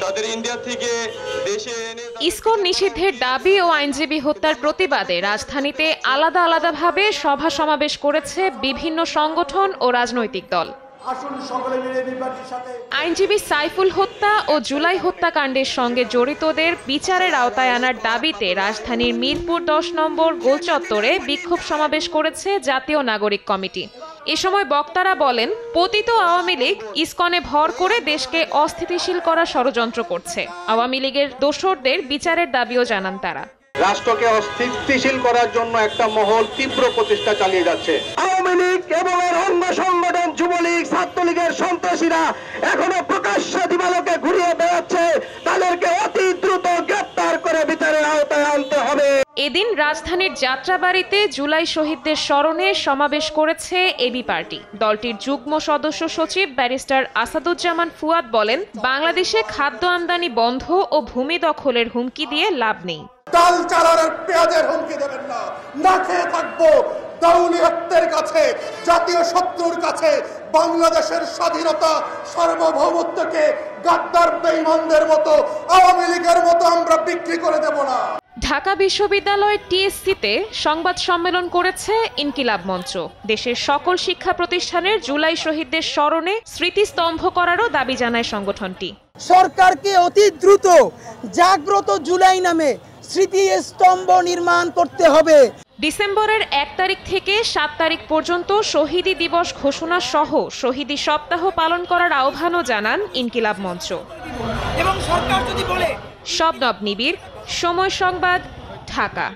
তাদের ইন্ডিয়া থেকে দেশে এনে ইসকন নিষিদ্ধের দাবি ও আইনজীবী হত্যার প্রতিবাদে রাজধানীতে আলাদা আলাদাভাবে সভা সমাবেশ করেছে বিভিন্ন সংগঠন ও রাজনৈতিক দল। আইনজীবী সাইফুল হত্যা ও জুলাই হত্যাকাণ্ডের সঙ্গে জড়িতদের বিচারের আওতায় আনার দাবিতে রাজধানীর মিরপুর 10 নম্বর গোলচত্বরে বিক্ষোভ সমাবেশ করেছে জাতীয় নাগরিক কমিটি। এ সময় বক্তারা বলেন, পতিত আওয়ামী লীগ ইসকনে ভর করে দেশকে অস্থিতিশীল করার ষড়যন্ত্র করছে। আওয়ামী লীগের দোসরদের বিচারের দাবিও জানান তারা। রাষ্ট্রকে অস্থিতিশীল করার জন্য একটা মহল তীব্র প্রচেষ্টা চালিয়ে যাচ্ছে। আওয়ামী লীগ এবং এর অঙ্গ সংগঠন যুবলীগ, ছাত্রলীগের সন্ত্রাসীরা এখনো প্রকাশ্যে দিবালোকে ঘুরিয়ে বেড়াচ্ছে। তাদেরকে অতি দ্রুত গ্রেফতার করে বিচারের আওতায় আনতে হবে। এদিন রাজধানীর যাত্রাবাড়িতে জুলাই শহীদদের স্মরণে সমাবেশ করেছে এবি পার্টি। দলটির যুগ্ম সদস্য সচিব ব্যারিস্টার আসাদুজ্জামান ফুয়াদ বলেন, বাংলাদেশে খাদ্য আমদানি বন্ধ ও ভূমি দখলের হুমকি দিয়ে লাভ নেই। ডাল চালানের পেঁয়াজের হুমকি দেবেন না, না খেয়ে থাকবো। দাউলিয়াতের কাছে, জাতীয় শত্রুর কাছে বাংলাদেশের স্বাধীনতা সার্বভৌমত্বকে গাদ্দার বেঈমানদের মতো, আওয়ামী লীগের মতো আমরা বিক্রি করে দেব না। ঢাকা বিশ্ববিদ্যালয় টিএসসিতে সংবাদ সম্মেলন করেছে ইনকিলাব মঞ্চ। দেশের সকল শিক্ষা প্রতিষ্ঠানের জুলাই শহীদদের স্মরণে স্মৃতিস্তম্ভ করারও দাবি জানায় সংগঠনটি। সরকারকে অতি দ্রুত জাগ্রত জুলাই নামে স্মৃতিস্তম্ভ নির্মাণ করতে হবে। ডিসেম্বরের 1 তারিখ থেকে 7 তারিখ পর্যন্ত শহীদি দিবস ঘোষণা সহ শহীদি সপ্তাহ পালন করার আহ্বানও জানান ইনকিলাব মঞ্চ। এবং সরকার যদি বলে শবনব নিবিড়, সময় সংবাদ, ঢাকা।